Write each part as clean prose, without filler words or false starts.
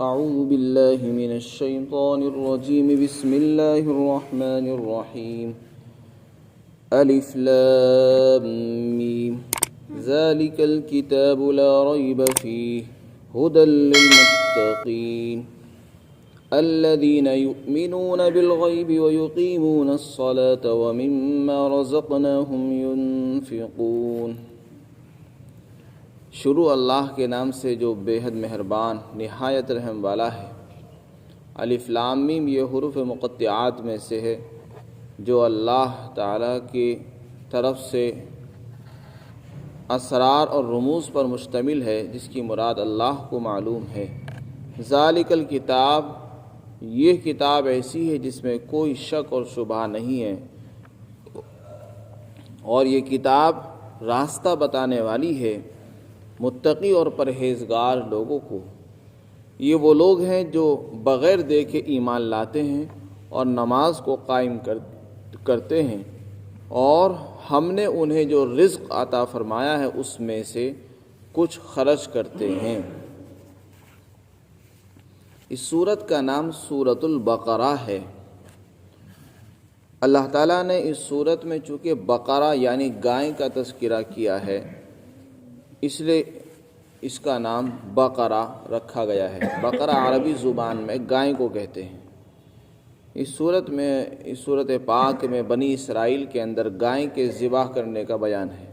اعوذ باللہ من الشیطان الرجیم بسم اللہ الرحمن الرحیم الف لام میم ذالک الکتاب لا ریب فیہ ہدی للمتقین الذین یؤمنون بالغیب ویقیمون الصلاة ومما رزقناہم ینفقون۔ شروع اللہ کے نام سے جو بے حد مہربان نہایت رحم والا ہے۔ الف لام میم یہ حروف مقطعات میں سے ہے جو اللہ تعالیٰ کی طرف سے اسرار اور رموز پر مشتمل ہے، جس کی مراد اللہ کو معلوم ہے۔ ذالک الکتاب، یہ کتاب ایسی ہے جس میں کوئی شک اور شبہ نہیں ہے، اور یہ کتاب راستہ بتانے والی ہے متقی اور پرہیزگار لوگوں کو۔ یہ وہ لوگ ہیں جو بغیر دیکھے ایمان لاتے ہیں اور نماز کو قائم کرتے ہیں، اور ہم نے انہیں جو رزق عطا فرمایا ہے اس میں سے کچھ خرچ کرتے ہیں۔ اس سورت کا نام سورۃ البقرہ ہے۔ اللہ تعالیٰ نے اس سورت میں چونکہ بقرہ یعنی گائے کا تذکرہ کیا ہے، اس لیے اس کا نام بقرہ رکھا گیا ہے۔ بقرہ عربی زبان میں گائے کو کہتے ہیں۔ اس سورت پاک میں بنی اسرائیل کے اندر گائے کے ذبح کرنے کا بیان ہے۔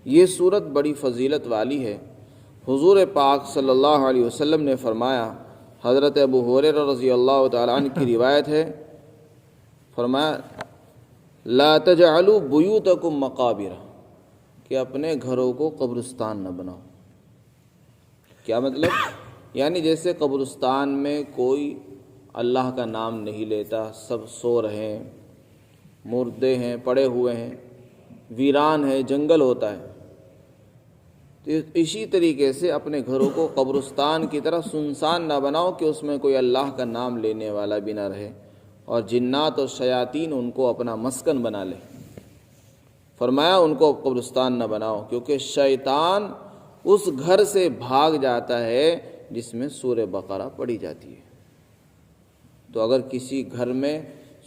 یہ سورت بڑی فضیلت والی ہے۔ حضور پاک صلی اللہ علیہ وسلم نے فرمایا، حضرت ابو ہریرہ رضی اللہ تعالیٰ عنہ کی روایت ہے، فرمایا لا تجعلوا بیوتکم مقابر، کہ اپنے گھروں کو قبرستان نہ بناؤ۔ کیا مطلب؟ یعنی جیسے قبرستان میں کوئی اللہ کا نام نہیں لیتا، سب سو رہے ہیں، مردے ہیں، پڑے ہوئے ہیں، ویران ہے، جنگل ہوتا ہے، تو اسی طریقے سے اپنے گھروں کو قبرستان کی طرح سنسان نہ بناؤ کہ اس میں کوئی اللہ کا نام لینے والا بھی نہ رہے، اور جنات اور شیاطین ان کو اپنا مسکن بنا لے۔ فرمایا ان کو قبرستان نہ بناؤ، کیونکہ شیطان اس گھر سے بھاگ جاتا ہے جس میں سورہ بقرہ پڑھی جاتی ہے۔ تو اگر کسی گھر میں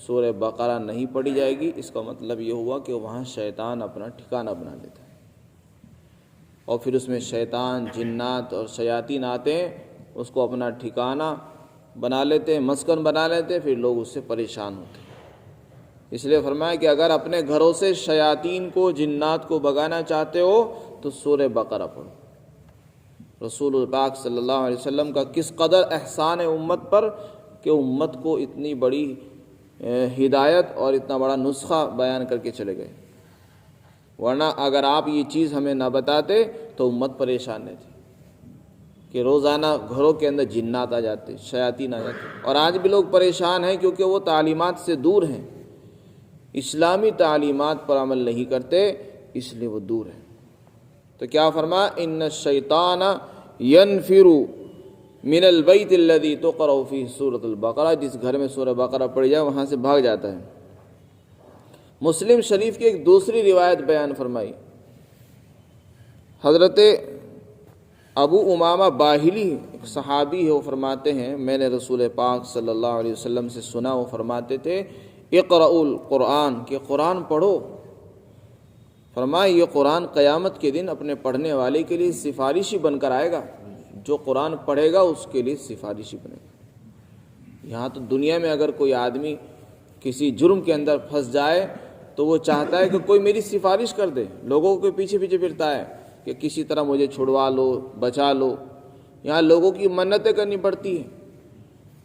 سورہ بقرہ نہیں پڑھی جائے گی، اس کا مطلب یہ ہوا کہ وہاں شیطان اپنا ٹھکانہ بنا لیتا ہے، اور پھر اس میں شیطان، جنات اور شیاطین آتے ہیں، اس کو اپنا ٹھکانہ بنا لیتے ہیں، مسکن بنا لیتے ہیں، پھر لوگ اس سے پریشان ہوتے ہیں۔ اس لیے فرمایا کہ اگر اپنے گھروں سے شیاطین کو، جنات کو بھگانا چاہتے ہو تو سورہ بقرہ پڑھو۔ رسول پاک صلی اللہ علیہ وسلم کا کس قدر احسان ہے امت پر کہ امت کو اتنی بڑی ہدایت اور اتنا بڑا نسخہ بیان کر کے چلے گئے، ورنہ اگر آپ یہ چیز ہمیں نہ بتاتے تو امت پریشان نہیں تھی کہ روزانہ گھروں کے اندر جنات آ جاتے، شیاطین آ جاتے، اور آج بھی لوگ پریشان ہیں کیونکہ وہ تعلیمات سے دور ہیں، اسلامی تعلیمات پر عمل نہیں کرتے، اس لیے وہ دور ہیں۔ تو کیا فرمایا، ان الشیطان ینفر من البیت الذی تقرأ فیہ سورۃ البقرہ، جس گھر میں سورہ بقرہ پڑھی جائے وہاں سے بھاگ جاتا ہے۔ مسلم شریف کی ایک دوسری روایت بیان فرمائی، حضرت ابو امامہ باہلی ایک صحابی ہے، وہ فرماتے ہیں میں نے رسول پاک صلی اللہ علیہ وسلم سے سنا، وہ فرماتے تھے اقرأوا القرآن، کہ قرآن پڑھو۔ فرمایا یہ قرآن قیامت کے دن اپنے پڑھنے والے کے لیے سفارشی بن کر آئے گا، جو قرآن پڑھے گا اس کے لیے سفارشی بنے گا۔ یہاں تو دنیا میں اگر کوئی آدمی کسی جرم کے اندر پھنس جائے تو وہ چاہتا ہے کہ کوئی میری سفارش کر دے، لوگوں کے پیچھے پیچھے پھرتا ہے کہ کسی طرح مجھے چھڑوا لو، بچا لو۔ یہاں لوگوں کی منتیں کرنی پڑتی ہیں،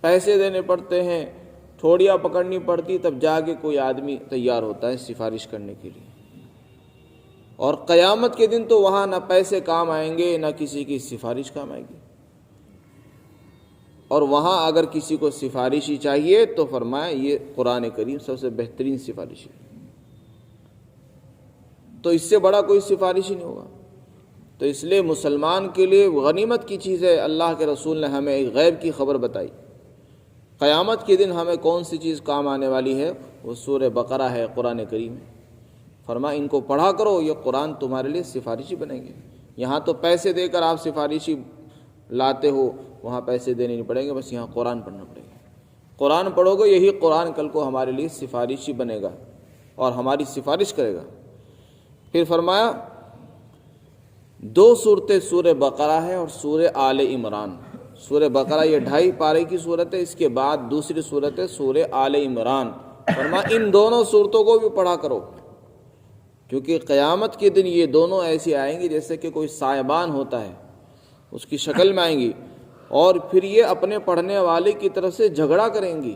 پیسے دینے پڑتے ہیں، ٹھوڑیاں پکڑنی پڑتی، تب جا کے کوئی آدمی تیار ہوتا ہے سفارش کرنے کے لیے۔ اور قیامت کے دن تو وہاں نہ پیسے کام آئیں گے، نہ کسی کی سفارش کام آئے گی، اور وہاں اگر کسی کو سفارشی چاہیے تو فرمایا یہ قرآن کریم سب سے بہترین سفارشی ہے، تو اس سے بڑا کوئی سفارشی نہیں ہوگا۔ تو اس لیے مسلمان کے لیے غنیمت کی چیز ہے، اللہ کے رسول نے ہمیں ایک غیب کی خبر بتائی، قیامت کے دن ہمیں کون سی چیز کام آنے والی ہے، وہ سورہ بقرہ ہے، قرآن کریم ہے۔ فرمایا ان کو پڑھا کرو، یہ قرآن تمہارے لیے سفارشی بنیں گے۔ یہاں تو پیسے دے کر آپ سفارشی لاتے ہو، وہاں پیسے دینے نہیں پڑیں گے، بس یہاں قرآن پڑھنا پڑے گا۔ قرآن پڑھو گے، یہی قرآن کل کو ہمارے لیے سفارشی بنے گا اور ہماری سفارش کرے گا۔ پھر فرمایا 2 صورتیں سورہ بقرہ ہے اور سورہ آل عمران۔ سورہ بقرہ یہ 2.5 پارے کی صورت ہے، اس کے بعد دوسری صورت ہے سورہ آل عمران۔ فرمایا ان دونوں صورتوں کو بھی پڑھا کرو، کیونکہ قیامت کے دن یہ دونوں ایسی آئیں گی جیسے کہ کوئی سائبان ہوتا ہے، اس کی شکل میں آئیں گی، اور پھر یہ اپنے پڑھنے والے کی طرف سے جھگڑا کریں گی،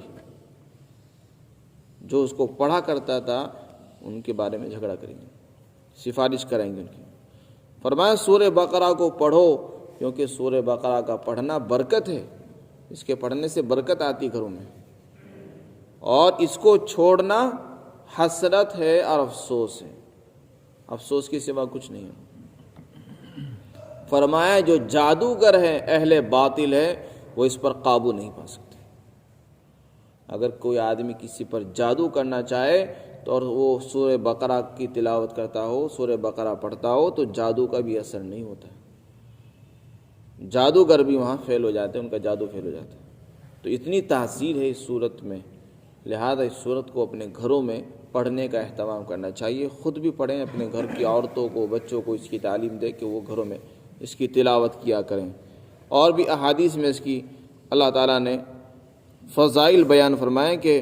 جو اس کو پڑھا کرتا تھا ان کے بارے میں جھگڑا کریں گے، سفارش کریں گے ان کی۔ فرمایا سورہ بقرہ کو پڑھو، کیونکہ سورہ بقرہ کا پڑھنا برکت ہے، اس کے پڑھنے سے برکت آتی گھروں میں، اور اس کو چھوڑنا حسرت ہے اور افسوس ہے، افسوس کے سوا کچھ نہیں ہے۔ فرمایا جو جادوگر ہے، اہل باطل ہے، وہ اس پر قابو نہیں پا سکتے۔ اگر کوئی آدمی کسی پر جادو کرنا چاہے تو اور وہ سورہ بقرہ کی تلاوت کرتا ہو، سورہ بقرہ پڑھتا ہو، تو جادو کا بھی اثر نہیں ہوتا ہے، جادوگر بھی وہاں فیل ہو جاتے ہیں، ان کا جادو فیل ہو جاتا ہے۔ تو اتنی تاثیر ہے اس صورت میں، لہذا اس صورت کو اپنے گھروں میں پڑھنے کا اہتمام کرنا چاہیے، خود بھی پڑھیں، اپنے گھر کی عورتوں کو، بچوں کو اس کی تعلیم دے کہ وہ گھروں میں اس کی تلاوت کیا کریں۔ اور بھی احادیث میں اس کی اللہ تعالیٰ نے فضائل بیان فرمائے کہ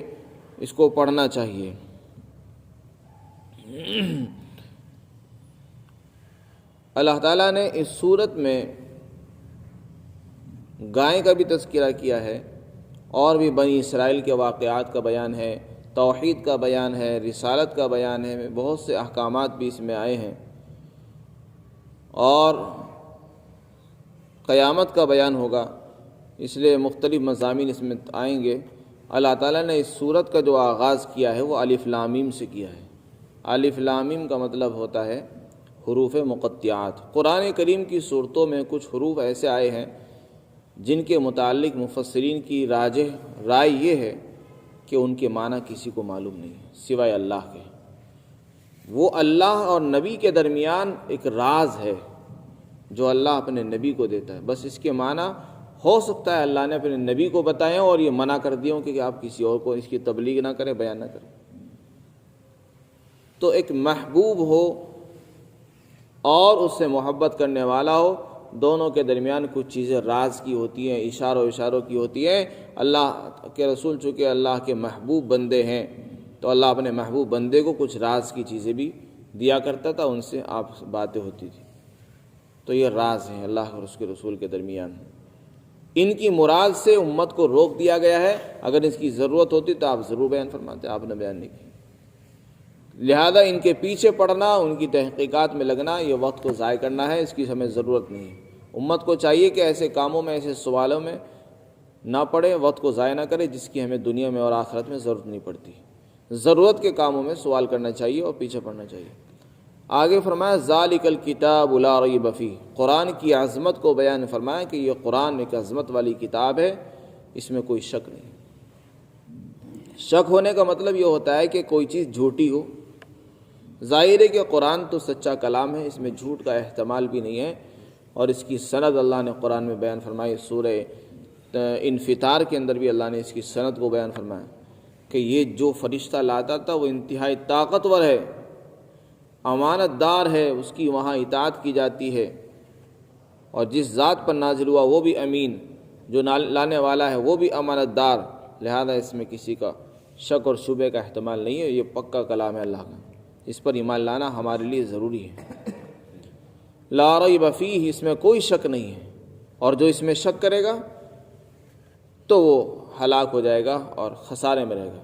اس کو پڑھنا چاہیے۔ اللہ تعالیٰ نے اس صورت میں گائے کا بھی تذکرہ کیا ہے، اور بھی بنی اسرائیل کے واقعات کا بیان ہے، توحید کا بیان ہے، رسالت کا بیان ہے، بہت سے احکامات بھی اس میں آئے ہیں، اور قیامت کا بیان ہوگا، اس لیے مختلف مضامین اس میں آئیں گے۔ اللہ تعالیٰ نے اس سورت کا جو آغاز کیا ہے وہ الف لام میم سے کیا ہے۔ الف لام میم کا مطلب ہوتا ہے حروف مقطعات۔ قرآن کریم کی صورتوں میں کچھ حروف ایسے آئے ہیں جن کے متعلق مفسرین کی رائے یہ ہے کہ ان کے معنی کسی کو معلوم نہیں ہے سوائے اللہ کے۔ وہ اللہ اور نبی کے درمیان ایک راز ہے جو اللہ اپنے نبی کو دیتا ہے، بس اس کے معنی ہو سکتا ہے اللہ نے اپنے نبی کو بتائے اور یہ منع کر دیا کہ آپ کسی اور کو اس کی تبلیغ نہ کریں، بیان نہ کریں۔ تو ایک محبوب ہو اور اس سے محبت کرنے والا ہو، دونوں کے درمیان کچھ چیزیں راز کی ہوتی ہیں، اشاروں کی ہوتی ہیں۔ اللہ کے رسول چونکہ اللہ کے محبوب بندے ہیں تو اللہ اپنے محبوب بندے کو کچھ راز کی چیزیں بھی دیا کرتا تھا، ان سے آپ باتیں ہوتی تھی، تو یہ راز ہیں اللہ اور اس کے رسول کے درمیان۔ ان کی مراد سے امت کو روک دیا گیا ہے، اگر اس کی ضرورت ہوتی تو آپ ضرور بیان فرماتے، آپ نے بیان نہیں کی۔ لہذا ان کے پیچھے پڑنا، ان کی تحقیقات میں لگنا، یہ وقت کو ضائع کرنا ہے، اس کی ہمیں ضرورت نہیں ہے۔ امت کو چاہیے کہ ایسے کاموں میں، ایسے سوالوں میں نہ پڑے، وقت کو ضائع نہ کرے جس کی ہمیں دنیا میں اور آخرت میں ضرورت نہیں پڑتی۔ ضرورت کے کاموں میں سوال کرنا چاہیے اور پیچھے پڑنا چاہیے۔ آگے فرمایا ذالک الکتاب لا ریب فیہ، قرآن کی عظمت کو بیان فرمایا کہ یہ قرآن ایک عظمت والی کتاب ہے، اس میں کوئی شک نہیں۔ شک ہونے کا مطلب یہ ہوتا ہے کہ کوئی چیز جھوٹی ہو۔ ظاہر ہے کہ قرآن تو سچا کلام ہے، اس میں جھوٹ کا احتمال بھی نہیں ہے، اور اس کی سند اللہ نے قرآن میں بیان فرمائی۔ سورہ انفطار کے اندر بھی اللہ نے اس کی سند کو بیان فرمایا کہ یہ جو فرشتہ لاتا تھا وہ انتہائی طاقتور ہے، امانت دار ہے، اس کی وہاں اطاعت کی جاتی ہے، اور جس ذات پر نازل ہوا وہ بھی امین، جو لانے والا ہے وہ بھی امانت دار، لہذا اس میں کسی کا شک اور شبہ کا احتمال نہیں ہے، یہ پکا کلام ہے اللہ کا، اس پر ایمان لانا ہمارے لیے ضروری ہے۔ لا ریب فیہ، اس میں کوئی شک نہیں ہے، اور جو اس میں شک کرے گا تو وہ ہلاک ہو جائے گا اور خسارے میں رہے گا۔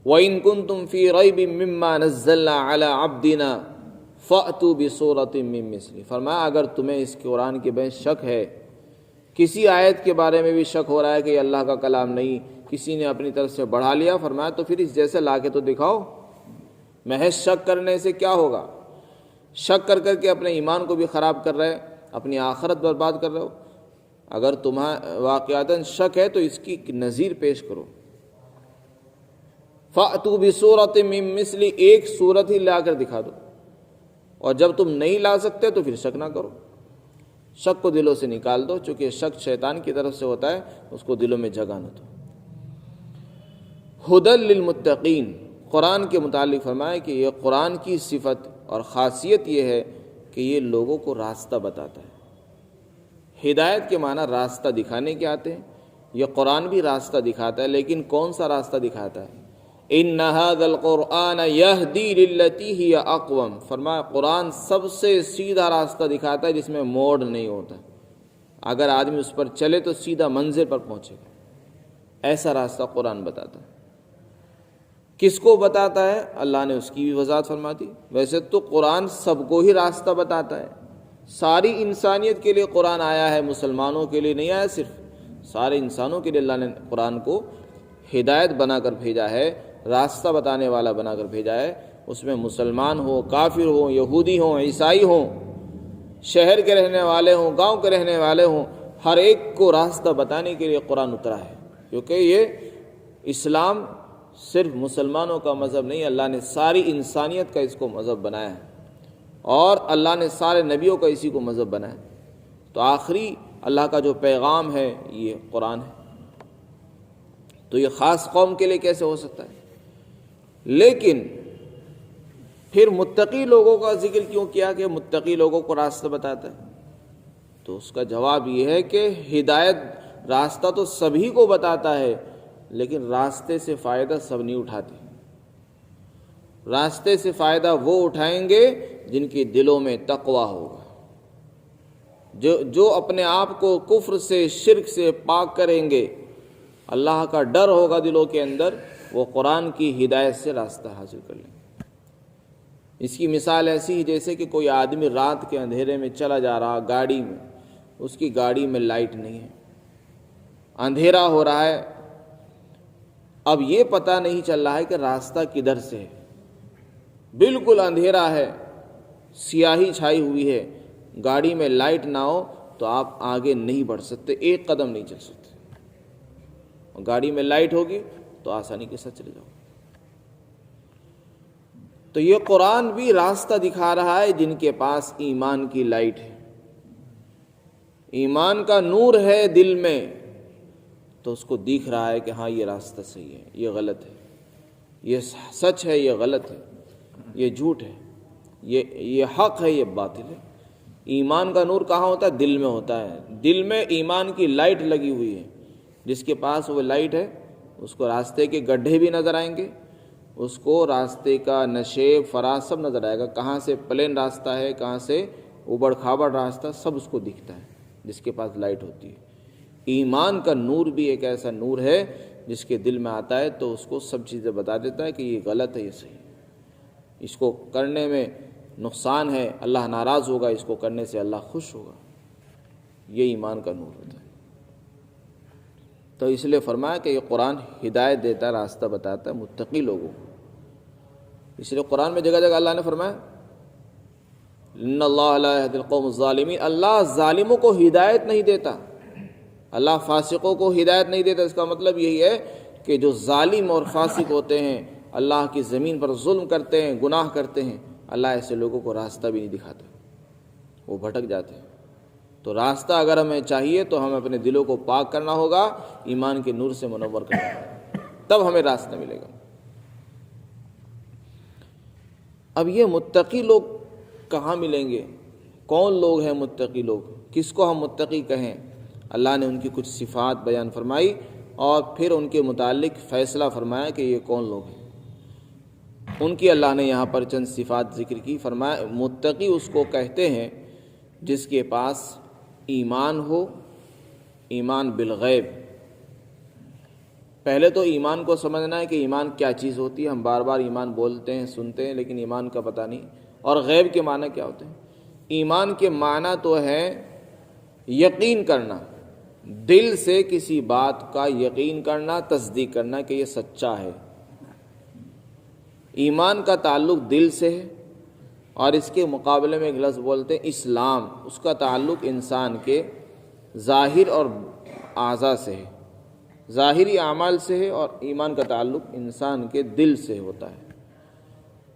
وَإِن كُنتُمْ فِي رَيْبٍ مِّمَّا نَزَّلْنَا عَلَىٰ عَبْدِنَا فَأْتُوا بِسُورَةٍ مِّن مِّثْلِهِ، فرمایا اگر تمہیں اس قرآن کے بین شک ہے، کسی آیت کے بارے میں بھی شک ہو رہا ہے کہ یہ اللہ کا کلام نہیں، کسی نے اپنی طرف سے بڑھا لیا، فرمایا تو پھر اس جیسے لا کے تو دکھاؤ۔ محض شک کرنے سے کیا ہوگا؟ شک کر کر کے اپنے ایمان کو بھی خراب کر رہے، اپنی آخرت برباد کر رہے ہو۔ اگر تمہیں واقعاتاً شک ہے تو اس کی نظیر پیش کرو۔ فَأْتُوا بِسُورَةٍ مِّن مِّثْلِهِ، ایک صورت ہی لا کر دکھا دو، اور جب تم نہیں لا سکتے تو پھر شک نہ کرو۔ شک کو دلوں سے نکال دو، چونکہ شک شیطان کی طرف سے ہوتا ہے، اس کو دلوں میں جگہ نہ دو۔ ہدی للمتقین، قرآن کے متعلق فرمایا کہ یہ قرآن کی صفت اور خاصیت یہ ہے کہ یہ لوگوں کو راستہ بتاتا ہے۔ ہدایت کے معنی راستہ دکھانے کے آتے ہیں، یہ قرآن بھی راستہ دکھاتا ہے، لیکن کون سا راستہ دکھاتا ہے؟ ان ھذا القرآن یہدی للتی ہی اقوم، فرمایا قرآن سب سے سیدھا راستہ دکھاتا ہے جس میں موڑ نہیں ہوتا، اگر آدمی اس پر چلے تو سیدھا منزل پر پہنچے گا، ایسا راستہ قرآن بتاتا ہے۔ کس کو بتاتا ہے؟ اللہ نے اس کی بھی وضاحت فرما دی۔ ویسے تو قرآن سب کو ہی راستہ بتاتا ہے، ساری انسانیت کے لیے قرآن آیا ہے، مسلمانوں کے لیے نہیں آیا، صرف سارے انسانوں کے لیے اللہ نے قرآن کو ہدایت بنا کر بھیجا ہے، راستہ بتانے والا بنا کر بھیجا ہے۔ اس میں مسلمان ہوں، کافر ہوں، یہودی ہوں، عیسائی ہوں، شہر کے رہنے والے ہوں، گاؤں کے رہنے والے ہوں، ہر ایک کو راستہ بتانے کے لیے قرآن اترا ہے، کیونکہ یہ اسلام صرف مسلمانوں کا مذہب نہیں، اللہ نے ساری انسانیت کا اس کو مذہب بنایا ہے، اور اللہ نے سارے نبیوں کا اسی کو مذہب بنایا ہے۔ تو آخری اللہ کا جو پیغام ہے یہ قرآن ہے۔ تو یہ خاص قوم کے لیے کیسے ہو سکتا ہے؟ لیکن پھر متقی لوگوں کا ذکر کیوں کیا کہ متقی لوگوں کو راستہ بتاتا ہے؟ تو اس کا جواب یہ ہے کہ ہدایت راستہ تو سبھی کو بتاتا ہے، لیکن راستے سے فائدہ سب نہیں اٹھاتے۔ راستے سے فائدہ وہ اٹھائیں گے جن کے دلوں میں تقویٰ ہوگا، جو اپنے آپ کو کفر سے، شرک سے پاک کریں گے، اللہ کا ڈر ہوگا دلوں کے اندر، وہ قرآن کی ہدایت سے راستہ حاصل کر لیں گے۔ اس کی مثال ایسی ہی جیسے کہ کوئی آدمی رات کے اندھیرے میں چلا جا رہا گاڑی میں، اس کی گاڑی میں لائٹ نہیں ہے، اندھیرا ہو رہا ہے، اب یہ پتہ نہیں چل رہا ہے کہ راستہ کدھر سے ہے، بالکل اندھیرا ہے، سیاہی چھائی ہوئی ہے، گاڑی میں لائٹ نہ ہو تو آپ آگے نہیں بڑھ سکتے، ایک قدم نہیں چل سکتے، اور گاڑی میں لائٹ ہوگی تو آسانی کے ساتھ چلے جاؤ۔ تو یہ قرآن بھی راستہ دکھا رہا ہے جن کے پاس ایمان کی لائٹ ہے، ایمان کا نور ہے دل میں، تو اس کو دیکھ رہا ہے کہ ہاں یہ راستہ صحیح ہے، یہ غلط ہے، یہ سچ ہے، یہ غلط ہے، یہ جھوٹ ہے، یہ حق ہے، یہ باطل ہے۔ ایمان کا نور کہاں ہوتا ہے؟ دل میں ہوتا ہے، دل میں ایمان کی لائٹ لگی ہوئی ہے۔ جس کے پاس وہ لائٹ ہے اس کو راستے کے گڈھے بھی نظر آئیں گے، اس کو راستے کا نشیب فراز سب نظر آئے گا، کہاں سے پلین راستہ ہے، کہاں سے اوبڑ کھابڑ راستہ، سب اس کو دکھتا ہے جس کے پاس لائٹ ہوتی ہے۔ ایمان کا نور بھی ایک ایسا نور ہے جس کے دل میں آتا ہے تو اس کو سب چیزیں بتا دیتا ہے کہ یہ غلط ہے، یہ صحیح ہے، اس کو کرنے میں نقصان ہے، اللہ ناراض ہوگا، اس کو کرنے سے اللہ خوش ہوگا۔ یہ ایمان کا نور ہوتا ہے۔ تو اس لیے فرمایا کہ یہ قرآن ہدایت دیتا ہے، راستہ بتاتا ہے متقی لوگوں کو۔ اس لیے قرآن میں جگہ جگہ اللہ نے فرمایا ان اللہ لا یہدی القوم الظالمین، اللہ ظالموں کو ہدایت نہیں دیتا، اللہ فاسقوں کو ہدایت نہیں دیتا۔ اس کا مطلب یہی ہے کہ جو ظالم اور فاسق ہوتے ہیں، اللہ کی زمین پر ظلم کرتے ہیں، گناہ کرتے ہیں، اللہ ایسے لوگوں کو راستہ بھی نہیں دکھاتا، وہ بھٹک جاتے ہیں۔ تو راستہ اگر ہمیں چاہیے تو ہمیں اپنے دلوں کو پاک کرنا ہوگا، ایمان کے نور سے منور کرنا ہوگا، تب ہمیں راستہ ملے گا۔ اب یہ متقی لوگ کہاں ملیں گے؟ کون لوگ ہیں متقی لوگ؟ کس کو ہم متقی کہیں؟ اللہ نے ان کی کچھ صفات بیان فرمائی اور پھر ان کے متعلق فیصلہ فرمایا کہ یہ کون لوگ ہیں۔ ان کی اللہ نے یہاں پر چند صفات ذکر کی، فرمایا متقی اس کو کہتے ہیں جس کے پاس ایمان ہو، ایمان بالغیب۔ پہلے تو ایمان کو سمجھنا ہے کہ ایمان کیا چیز ہوتی ہے۔ ہم بار بار ایمان بولتے ہیں، سنتے ہیں، لیکن ایمان کا پتہ نہیں، اور غیب کے معنی کیا ہوتے ہیں۔ ایمان کے معنی تو ہے یقین کرنا، دل سے کسی بات کا یقین کرنا، تصدیق کرنا کہ یہ سچا ہے۔ ایمان کا تعلق دل سے ہے، اور اس کے مقابلے میں ایک لفظ بولتے ہیں اسلام، اس کا تعلق انسان کے ظاہر اور اعضاء سے ہے، ظاہری اعمال سے ہے، اور ایمان کا تعلق انسان کے دل سے ہوتا ہے۔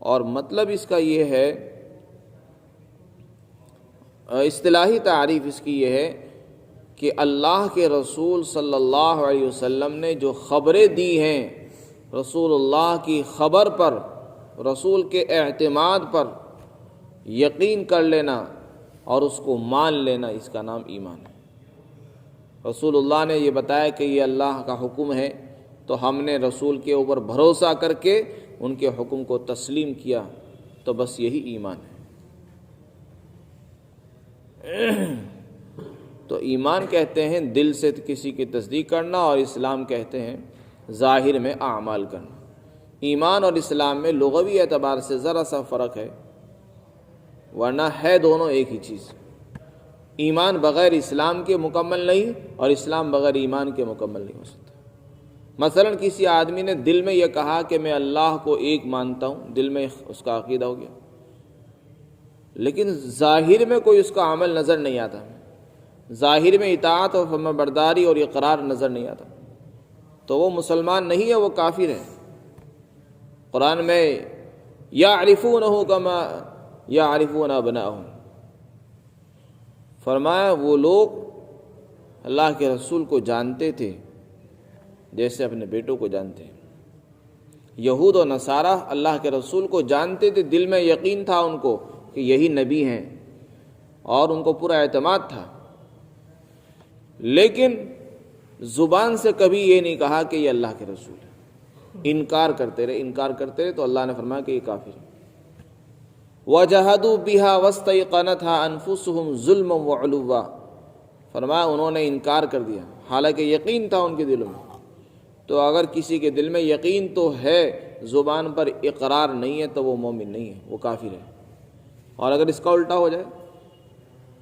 اور مطلب اس کا یہ ہے اصطلاحی تعریف اس کی یہ ہے کہ اللہ کے رسول صلی اللہ علیہ وسلم نے جو خبریں دی ہیں، رسول اللہ کی خبر پر، رسول کے اعتماد پر یقین کر لینا اور اس کو مان لینا، اس کا نام ایمان ہے۔ رسول اللہ نے یہ بتایا کہ یہ اللہ کا حکم ہے، تو ہم نے رسول کے اوپر بھروسہ کر کے ان کے حکم کو تسلیم کیا، تو بس یہی ایمان ہے۔ تو ایمان کہتے ہیں دل سے کسی کی تصدیق کرنا، اور اسلام کہتے ہیں ظاہر میں اعمال کرنا۔ ایمان اور اسلام میں لغوی اعتبار سے ذرا سا فرق ہے، ورنہ ہے دونوں ایک ہی چیز۔ ایمان بغیر اسلام کے مکمل نہیں، اور اسلام بغیر ایمان کے مکمل نہیں ہو سکتا۔ مثلا کسی آدمی نے دل میں یہ کہا کہ میں اللہ کو ایک مانتا ہوں، دل میں اس کا عقیدہ ہو گیا، لیکن ظاہر میں کوئی اس کا عمل نظر نہیں آتا، ظاہر میں اطاعت اور فرما برداری اور اقرار نظر نہیں آتا، تو وہ مسلمان نہیں ہے، وہ کافر ہے۔ قرآن میں یعرفونہ کما یعرفون ابناءہم، فرمایا وہ لوگ اللہ کے رسول کو جانتے تھے جیسے اپنے بیٹوں کو جانتے ہیں۔ یہود و نصارہ اللہ کے رسول کو جانتے تھے، دل میں یقین تھا ان کو کہ یہی نبی ہیں، اور ان کو پورا اعتماد تھا، لیکن زبان سے کبھی یہ نہیں کہا کہ یہ اللہ کے رسول ہے، انکار کرتے رہے، تو اللہ نے فرمایا کہ یہ کافر ہے۔ وَجَحَدُوا بِهَا وَاسْتَيْقَنَتْهَا أَنفُسُهُمْ ظُلْمًا وَعُلُوًّا، فرمایا انہوں نے انکار کر دیا حالانکہ یقین تھا ان کے دلوں میں۔ تو اگر کسی کے دل میں یقین تو ہے، زبان پر اقرار نہیں ہے، تو وہ مومن نہیں ہے، وہ کافر ہے۔ اور اگر اس کا الٹا ہو جائے،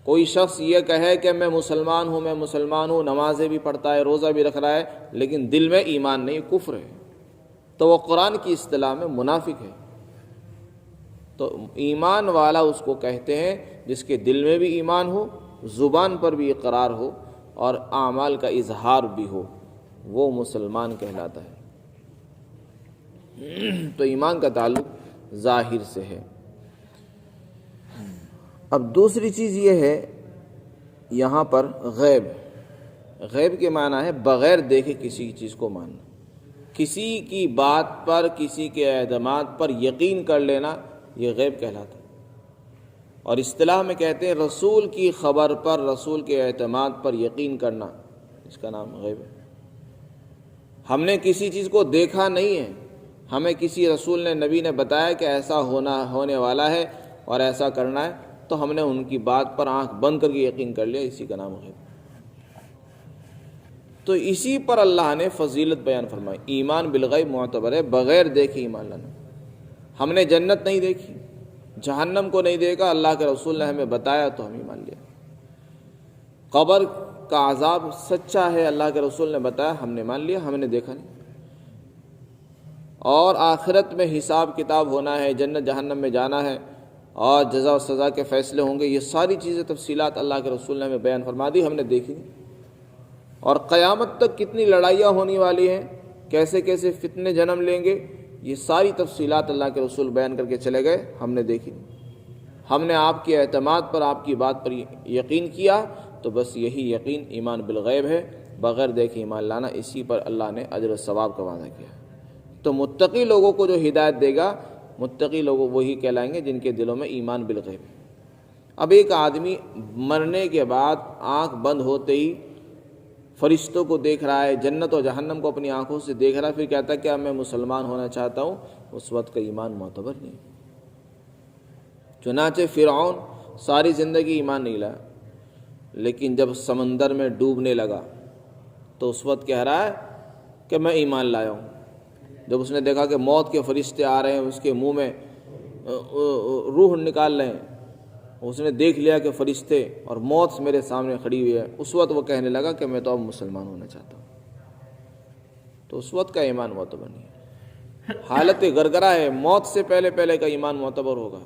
کوئی شخص یہ کہے کہ میں مسلمان ہوں، نمازیں بھی پڑھتا ہے، روزہ بھی رکھ رہا ہے، لیکن دل میں ایمان نہیں، کفر ہے، تو وہ قرآن کی اصطلاح میں منافق ہے۔ تو ایمان والا اس کو کہتے ہیں جس کے دل میں بھی ایمان ہو، زبان پر بھی اقرار ہو، اور اعمال کا اظہار بھی ہو، وہ مسلمان کہلاتا ہے۔ تو ایمان کا تعلق ظاہر سے ہے۔ اب دوسری چیز یہ ہے یہاں پر غیب کے معنی ہے بغیر دیکھے کسی چیز کو ماننا، کسی کی بات پر، کسی کے اعتماد پر یقین کر لینا، یہ غیب کہلاتا ہے۔ اور اصطلاح میں کہتے ہیں رسول کی خبر پر، رسول کے اعتماد پر یقین کرنا، اس کا نام غیب ہے۔ ہم نے کسی چیز کو دیکھا نہیں ہے، ہمیں کسی رسول نے، نبی نے بتایا کہ ایسا ہونے والا ہے اور ایسا کرنا ہے، تو ہم نے ان کی بات پر آنکھ بند کر کے یقین کر لیا، اسی کا نام غیب۔ تو اسی پر اللہ نے فضیلت بیان فرمائی، ایمان بالغیب معتبر ہے، بغیر دیکھے ایمان لانا۔ ہم نے جنت نہیں دیکھی، جہنم کو نہیں دیکھا، اللہ کے رسول نے ہمیں بتایا تو ہم ایمان لیا۔ قبر کا عذاب سچا ہے، اللہ کے رسول نے بتایا، ہم نے مان لیا، ہم نے دیکھا نہیں۔ اور آخرت میں حساب کتاب ہونا ہے، جنت جہنم میں جانا ہے، اور جزا و سزا کے فیصلے ہوں گے، یہ ساری چیزیں تفصیلات اللہ کے رسول نے ہمیں بیان فرما دی، ہم نے دیکھی نہیں۔ اور قیامت تک کتنی لڑائیاں ہونے والی ہیں، کیسے کیسے فتنے جنم لیں گے، یہ ساری تفصیلات اللہ کے رسول بیان کر کے چلے گئے، ہم نے دیکھی نہیں۔ ہم نے آپ کے اعتماد پر، آپ کی بات پر یقین کیا، تو بس یہی یقین ایمان بالغیب ہے، بغیر دیکھے ایمان لانا، اسی پر اللہ نے اجر و ثواب کا وعدہ کیا۔ تو متقی لوگوں کو جو ہدایت دے گا، متقی لوگ وہی کہلائیں گے جن کے دلوں میں ایمان بالغیب ہے۔ اب ایک آدمی مرنے کے بعد آنکھ بند ہوتے ہی فرشتوں کو دیکھ رہا ہے، جنت و جہنم کو اپنی آنکھوں سے دیکھ رہا ہے، پھر کہتا ہے کہ اب میں مسلمان ہونا چاہتا ہوں، اس وقت کا ایمان معتبر نہیں۔ چنانچہ فرعون ساری زندگی ایمان نہیں لایا، لیکن جب سمندر میں ڈوبنے لگا تو اس وقت کہہ رہا ہے کہ میں ایمان لایا ہوں۔ جب اس نے دیکھا کہ موت کے فرشتے آ رہے ہیں، اس کے منہ میں روح نکال رہے ہیں، اس نے دیکھ لیا کہ فرشتے اور موت میرے سامنے کھڑی ہوئی ہے، اس وقت وہ کہنے لگا کہ میں تو اب مسلمان ہونا چاہتا ہوں۔ تو اس وقت کا ایمان معتبر نہیں ہے، حالت گرگرا ہے، موت سے پہلے کا ایمان معتبر ہوگا۔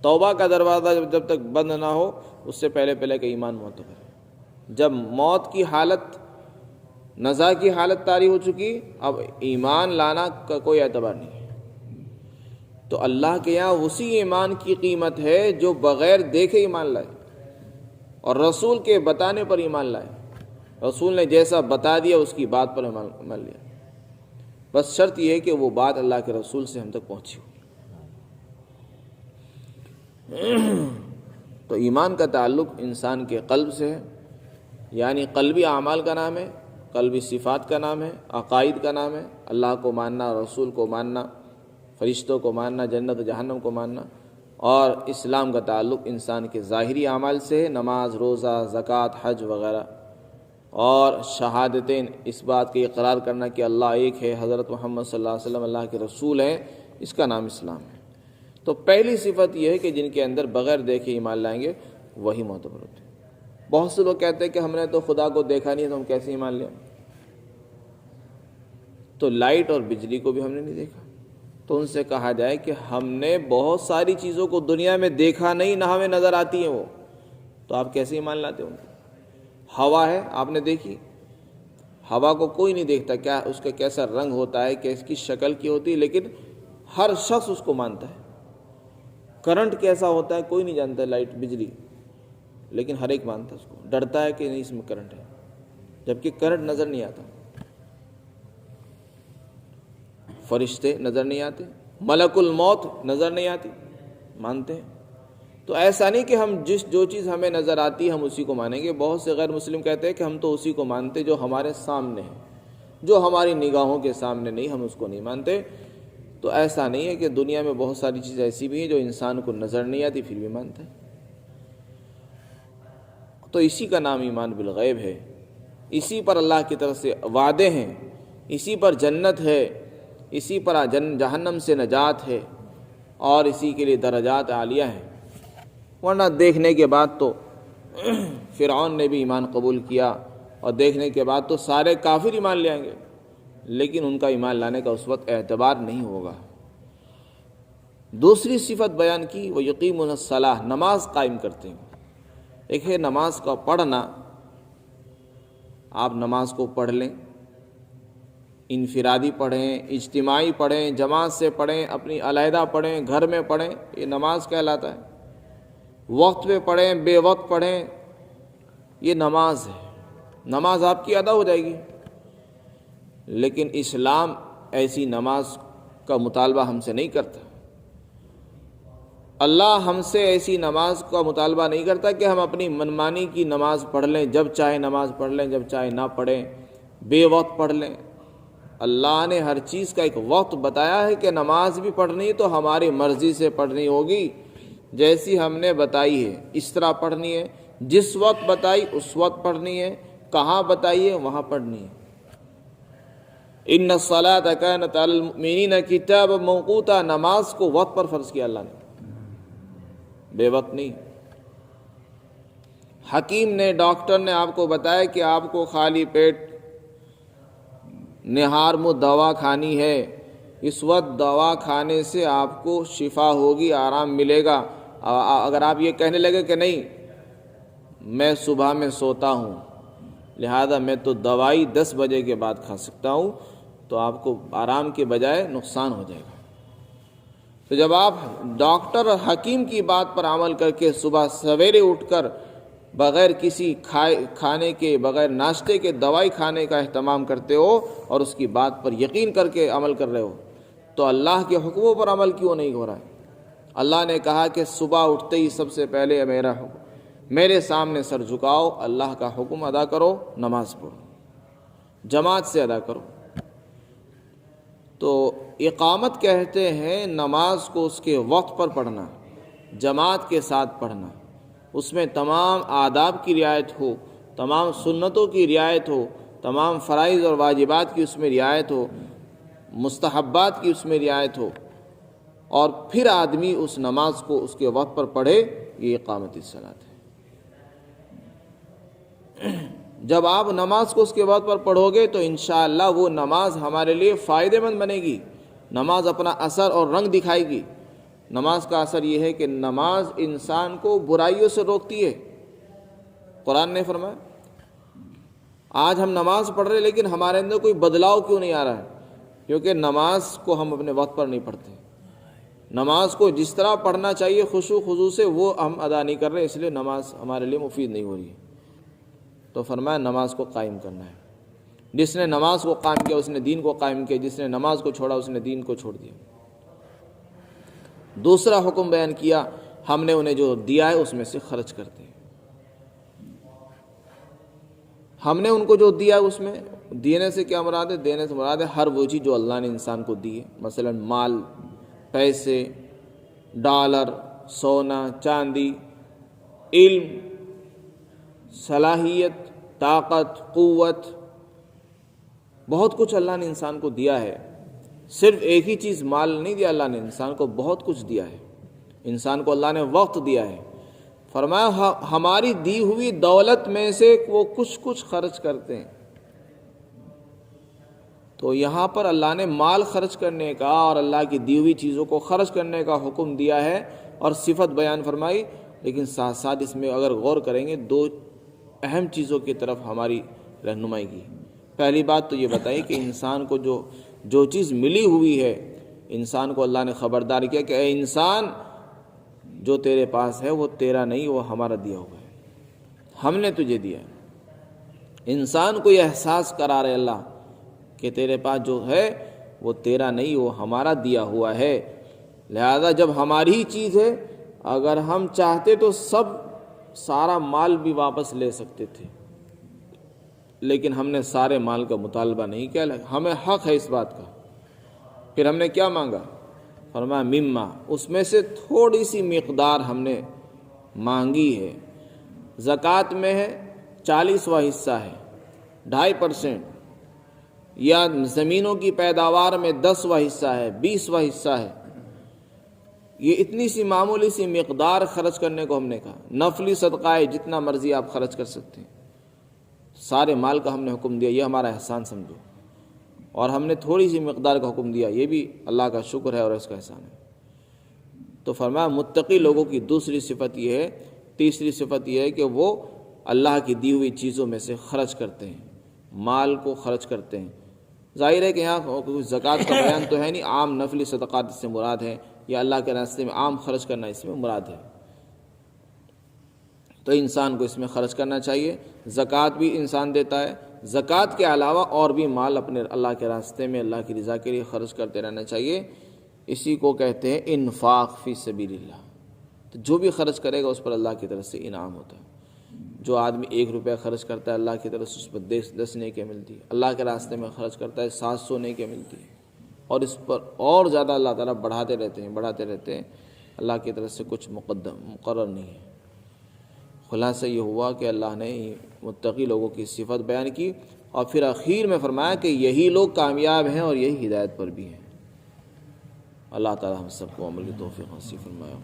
توبہ کا دروازہ جب تک بند نہ ہو، اس سے پہلے کا ایمان معتبر ہے۔ جب موت کی حالت، نزا کی حالت طاری ہو چکی، اب ایمان لانا کا کوئی اعتبار نہیں ہے۔ تو اللہ کے یہاں اسی ایمان کی قیمت ہے جو بغیر دیکھے ایمان لائے۔ اور رسول کے بتانے پر ایمان لائے. رسول نے جیسا بتا دیا اس کی بات پر عمل لیا. بس شرط یہ ہے کہ وہ بات اللہ کے رسول سے ہم تک پہنچی ہو. تو ایمان کا تعلق انسان کے قلب سے ہے، یعنی قلبی اعمال کا نام ہے، قلبی صفات کا نام ہے، عقائد کا نام ہے، اللہ کو ماننا، رسول کو ماننا، فرشتوں کو ماننا، جنت و جہنم کو ماننا. اور اسلام کا تعلق انسان کے ظاہری اعمال سے ہے، نماز، روزہ، زکوٰۃ، حج وغیرہ. اور شہادتین، اس بات کا اقرار کرنا کہ اللہ ایک ہے، حضرت محمد صلی اللہ علیہ وسلم اللہ کے رسول ہیں، اس کا نام اسلام ہے. تو پہلی صفت یہ ہے کہ جن کے اندر بغیر دیکھے ایمان لائیں گے وہی معتبر ہوتے ہیں. بہت سے لوگ کہتے ہیں کہ ہم نے تو خدا کو دیکھا نہیں ہے تو ہم کیسے ایمان لیں؟ تو لائٹ اور بجلی کو بھی ہم نے نہیں دیکھا، تو ان سے کہا جائے کہ ہم نے بہت ساری چیزوں کو دنیا میں دیکھا نہیں، نہ ہمیں نظر آتی ہیں وہ، تو آپ کیسے ایمان لاتے ہوں گے؟ ہوا ہے، آپ نے دیکھی؟ ہوا کو کوئی نہیں دیکھتا، کیا اس کا کیسا رنگ ہوتا ہے، کس کی شکل کی ہوتی ہے، لیکن ہر شخص اس کو مانتا ہے. کرنٹ کیسا ہوتا ہے کوئی نہیں جانتا، لائٹ، بجلی، لیکن ہر ایک مانتا ہے اس کو، ڈرتا ہے کہ نہیں اس میں کرنٹ ہے، جبکہ کرنٹ نظر نہیں آتا. فرشتے نظر نہیں آتے، ملک الموت نظر نہیں آتی، مانتے ہیں. تو ایسا نہیں کہ ہم جو چیز ہمیں نظر آتی ہے ہم اسی کو مانیں گے. بہت سے غیر مسلم کہتے ہیں کہ ہم تو اسی کو مانتے جو ہمارے سامنے ہے، جو ہماری نگاہوں کے سامنے نہیں ہم اس کو نہیں مانتے. تو ایسا نہیں ہے کہ دنیا میں بہت ساری چیزیں ایسی بھی ہیں جو انسان کو نظر نہیں آتی پھر بھی مانتا ہے. تو اسی کا نام ایمان بالغیب ہے. اسی پر اللہ کی طرف سے وعدے ہیں، اسی پر جنت ہے، اسی پر جہنم سے نجات ہے، اور اسی کے لیے درجات عالیہ ہیں. ورنہ دیکھنے کے بعد تو فرعون نے بھی ایمان قبول کیا، اور دیکھنے کے بعد تو سارے کافر ایمان لے آئیں گے، لیکن ان کا ایمان لانے کا اس وقت اعتبار نہیں ہوگا. دوسری صفت بیان کی، وہ یقیمون الصلاۃ، نماز قائم کرتے ہیں. ایک ہے نماز کا پڑھنا، آپ نماز کو پڑھ لیں، انفرادی پڑھیں، اجتماعی پڑھیں، جماعت سے پڑھیں، اپنی علیحدہ پڑھیں، گھر میں پڑھیں، یہ نماز کہلاتا ہے. وقت پہ پڑھیں، بے وقت پڑھیں، یہ نماز ہے. نماز آپ کی ادا ہو جائے گی. لیکن اسلام ایسی نماز کا مطالبہ ہم سے نہیں کرتا. اللہ ہم سے ایسی نماز کا مطالبہ نہیں کرتا کہ ہم اپنی منمانی کی نماز پڑھ لیں، جب چاہے نماز پڑھ لیں، جب چاہے نہ پڑھیں، بے وقت پڑھ لیں. اللہ نے ہر چیز کا ایک وقت بتایا ہے کہ نماز بھی پڑھنی ہے تو ہماری مرضی سے پڑھنی ہوگی، جیسی ہم نے بتائی ہے اس طرح پڑھنی ہے، جس وقت بتائی اس وقت پڑھنی ہے، کہاں بتائیے وہاں پڑھنی ہے. ان الصلاۃ کانت علی المؤمنین کتابا موقوتا، نماز کو وقت پر فرض کیا اللہ نے، بے وقت نہیں. حکیم نے، ڈاکٹر نے آپ کو بتایا کہ آپ کو خالی پیٹ نہار منہ دوا کھانی ہے، اس وقت دوا کھانے سے آپ کو شفا ہوگی، آرام ملے گا. اگر آپ یہ کہنے لگے کہ نہیں میں صبح میں سوتا ہوں لہذا میں تو دوائی 10 بجے کے بعد کھا سکتا ہوں، تو آپ کو آرام کے بجائے نقصان ہو جائے گا. تو جب آپ ڈاکٹر اور حکیم کی بات پر عمل کر کے صبح سویرے اٹھ کر بغیر کسی کھانے کے، بغیر ناشتے کے دوائی کھانے کا اہتمام کرتے ہو اور اس کی بات پر یقین کر کے عمل کر رہے ہو، تو اللہ کے حکموں پر عمل کیوں نہیں ہو رہا ہے؟ اللہ نے کہا کہ صبح اٹھتے ہی سب سے پہلے میرے سامنے سر جھکاؤ، اللہ کا حکم ادا کرو، نماز پڑھو، جماعت سے ادا کرو. تو اقامت کہتے ہیں نماز کو اس کے وقت پر پڑھنا، جماعت کے ساتھ پڑھنا، اس میں تمام آداب کی رعایت ہو، تمام سنتوں کی رعایت ہو، تمام فرائض اور واجبات کی اس میں رعایت ہو، مستحبات کی اس میں رعایت ہو، اور پھر آدمی اس نماز کو اس کے وقت پر پڑھے، یہ اقامت الصلاۃ ہے. جب آپ نماز کو اس کے وقت پر پڑھو گے تو انشاءاللہ وہ نماز ہمارے لیے فائدہ مند بنے گی. نماز اپنا اثر اور رنگ دکھائے گی. نماز کا اثر یہ ہے کہ نماز انسان کو برائیوں سے روکتی ہے. قرآن نے فرمایا آج ہم نماز پڑھ رہے لیکن ہمارے اندر کوئی بدلاؤ کیوں نہیں آ رہا ہے؟ کیونکہ نماز کو ہم اپنے وقت پر نہیں پڑھتے. نماز کو جس طرح پڑھنا چاہیے خشوع خضوع سے وہ ہم ادا نہیں کر رہے، اس لیے نماز ہمارے لیے مفید نہیں ہو رہی ہے۔ تو فرمایا نماز کو قائم کرنا ہے۔ جس نے نماز کو قائم کیا اس نے دین کو قائم کیا، جس نے نماز کو چھوڑا اس نے دین کو چھوڑ دیا۔ دوسرا حکم بیان کیا، ہم نے انہیں جو دیا ہے اس میں سے خرچ کرتے ہیں۔ ہم نے ان کو جو دیا اس میں، دینے سے کیا مراد ہے؟ دینے سے مراد ہے ہر وہ چیز جو اللہ نے انسان کو دی ہے، مثلا مال، پیسے، ڈالر، سونا، چاندی، علم، صلاحیت، طاقت، قوت، بہت کچھ اللہ نے انسان کو دیا ہے۔ صرف ایک ہی چیز مال نہیں دیا اللہ نے، انسان کو بہت کچھ دیا ہے۔ انسان کو اللہ نے وقت دیا ہے۔ فرمایا ہماری دی ہوئی دولت میں سے وہ کچھ خرچ کرتے ہیں۔ تو یہاں پر اللہ نے مال خرچ کرنے کا اور اللہ کی دی ہوئی چیزوں کو خرچ کرنے کا حکم دیا ہے اور صفت بیان فرمائی، لیکن ساتھ ساتھ اس میں اگر غور کریں گے دو اہم چیزوں کی طرف ہماری رہنمائی کی۔ پہلی بات تو یہ بتائی کہ انسان کو جو چیز ملی ہوئی ہے، انسان کو اللہ نے خبردار کیا کہ اے انسان، جو تیرے پاس ہے وہ تیرا نہیں، وہ ہمارا دیا ہوا ہے، ہم نے تجھے دیا ہے۔ انسان کو یہ احساس کرا رہے اللہ کہ تیرے پاس جو ہے وہ تیرا نہیں، وہ ہمارا دیا ہوا ہے۔ لہذا جب ہماری ہی چیز ہے، اگر ہم چاہتے تو سارا مال بھی واپس لے سکتے تھے، لیکن ہم نے سارے مال کا مطالبہ نہیں کیا، ہمیں حق ہے اس بات کا۔ پھر ہم نے کیا مانگا؟ فرمایا مما، اس میں سے تھوڑی سی مقدار ہم نے مانگی ہے۔ زکوٰۃ میں ہے 40واں حصہ ہے، 2.5%، یا زمینوں کی پیداوار میں 10واں حصہ ہے، 20واں حصہ ہے۔ یہ اتنی سی معمولی سی مقدار خرچ کرنے کو ہم نے کہا۔ نفلی صدقہ ہے، جتنا مرضی آپ خرچ کر سکتے ہیں، سارے مال کا ہم نے حکم دیا، یہ ہمارا احسان سمجھو۔ اور ہم نے تھوڑی سی مقدار کا حکم دیا، یہ بھی اللہ کا شکر ہے اور اس کا احسان ہے۔ تو فرمایا متقی لوگوں کی دوسری صفت یہ ہے، تیسری صفت یہ ہے کہ وہ اللہ کی دی ہوئی چیزوں میں سے خرچ کرتے ہیں، مال کو خرچ کرتے ہیں۔ ظاہر ہے کہ یہاں کوئی زکوٰۃ کا بیان تو ہے نہیں، عام نفلی صدقات اس سے مراد ہے، یا اللہ کے راستے میں عام خرچ کرنا اس میں مراد ہے۔ تو انسان کو اس میں خرچ کرنا چاہیے۔ زکوٰۃ بھی انسان دیتا ہے، زکوٰۃ کے علاوہ اور بھی مال اپنے اللہ کے راستے میں اللہ کی رضا کے لیے خرچ کرتے رہنا چاہیے۔ اسی کو کہتے ہیں انفاق فی سبیل اللہ۔ تو جو بھی خرچ کرے گا اس پر اللہ کی طرف سے انعام ہوتا ہے۔ جو آدمی 1 روپیہ خرچ کرتا ہے اللہ کی طرف سے اس پر 10 نیکیاں ملتی ہے، اللہ کے راستے میں خرچ کرتا ہے 700 نیکیاں ملتی ہے، اور اس پر اور زیادہ اللہ تعالیٰ بڑھاتے رہتے ہیں۔ اللہ کی طرف سے کچھ مقرر نہیں ہے۔ خلاصہ یہ ہوا کہ اللہ نے متقی لوگوں کی صفت بیان کی، اور پھر اخیر میں فرمایا کہ یہی لوگ کامیاب ہیں اور یہی ہدایت پر بھی ہیں۔ اللہ تعالیٰ ہم سب کو عمل کی توفیق نصیب فرمائے۔